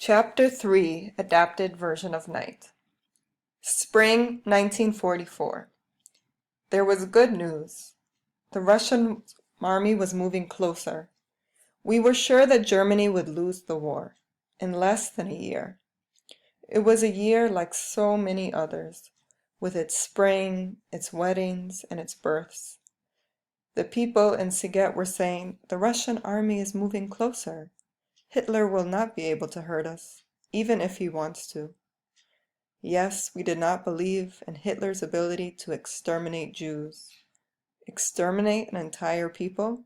Chapter 3 Adapted Version of Night. Spring 1944. There was good news. The Russian army was moving closer. We were sure that Germany would lose the war in less than a year. It was a year like so many others, with its spring, its weddings, and its births. The people in Szeged were saying, "The Russian army is moving closer. Hitler will not be able to hurt us, even if he wants to." Yes, we did not believe in Hitler's ability to exterminate Jews. Exterminate an entire people?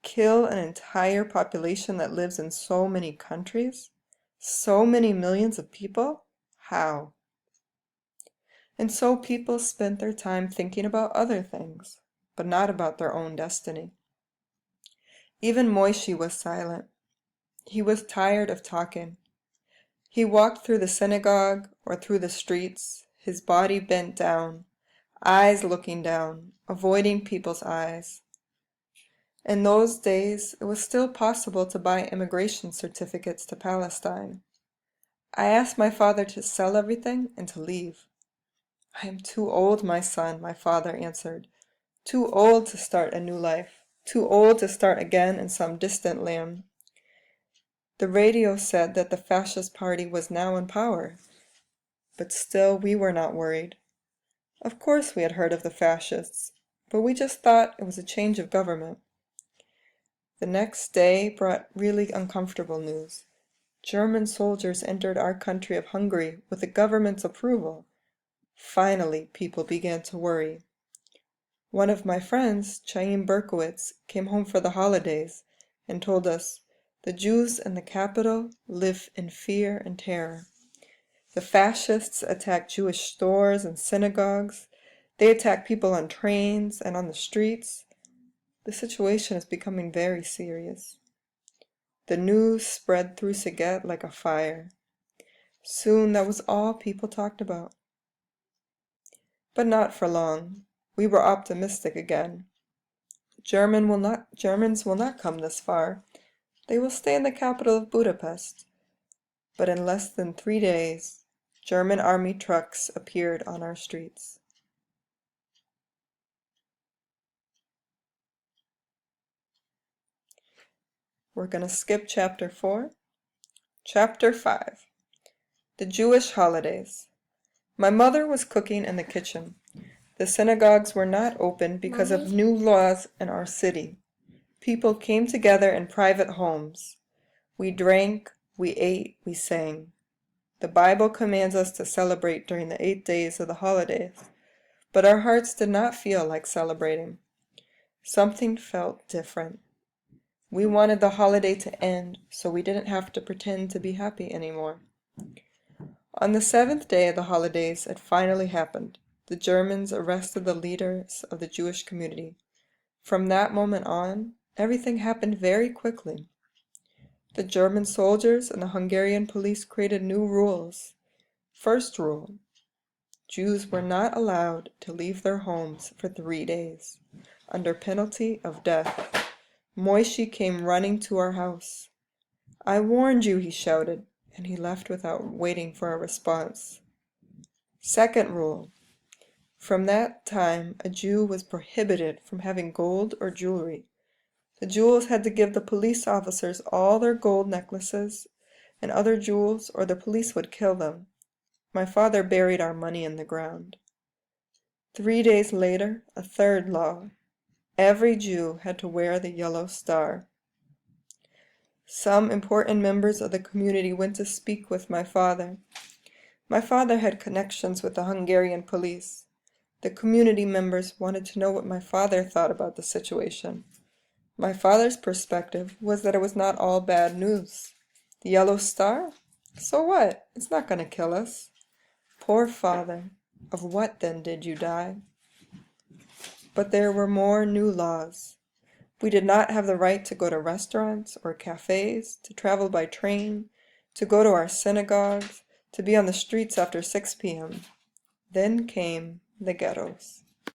Kill an entire population that lives in so many countries? So many millions of people? How? And so people spent their time thinking about other things, but not about their own destiny. Even Moishe was silent. He was tired of talking. He walked through the synagogue or through the streets, his body bent down, eyes looking down, avoiding people's eyes. In those days, it was still possible to buy immigration certificates to Palestine. I asked my father to sell everything and to leave. "I am too old, my son," my father answered. "Too old to start a new life. Too old to start again in some distant land." The radio said that the fascist party was now in power, but still we were not worried. Of course we had heard of the fascists, but we just thought it was a change of government. The next day brought really uncomfortable news. German soldiers entered our country of Hungary with the government's approval. Finally, people began to worry. One of my friends, Chaim Berkowitz, came home for the holidays and told us, "The Jews in the capital live in fear and terror. The fascists attack Jewish stores and synagogues. They attack people on trains and on the streets. The situation is becoming very serious." The news spread through Szeged like a fire. Soon that was all people talked about. But not for long. We were optimistic again. Germans will not come this far. They will stay in the capital of Budapest. But in less than 3 days, German army trucks appeared on our streets. We're going to skip chapter 4. Chapter 5. The Jewish Holidays. My mother was cooking in the kitchen. The synagogues were not open because of new laws in our city. People came together in private homes. We drank, we ate, we sang. The Bible commands us to celebrate during the 8 days of the holidays, but our hearts did not feel like celebrating. Something felt different. We wanted the holiday to end so we didn't have to pretend to be happy anymore. On the 7th day of the holidays, it finally happened. The Germans arrested the leaders of the Jewish community. From that moment on, everything happened very quickly. The German soldiers and the Hungarian police created new rules. First rule: Jews were not allowed to leave their homes for 3 days, under penalty of death. Moishe came running to our house. "I warned you," he shouted, and he left without waiting for a response. Second rule: from that time, a Jew was prohibited from having gold or jewelry. The Jews had to give the police officers all their gold necklaces and other jewels, or the police would kill them. My father buried our money in the ground. 3 days later, a third law. Every Jew had to wear the yellow star. Some important members of the community went to speak with my father. My father had connections with the Hungarian police. The community members wanted to know what my father thought about the situation. My father's perspective was that it was not all bad news. The yellow star? So what? It's not going to kill us. Poor father. Of what then did you die? But there were more new laws. We did not have the right to go to restaurants or cafes, to travel by train, to go to our synagogues, to be on the streets after 6 p.m. Then came the ghettos.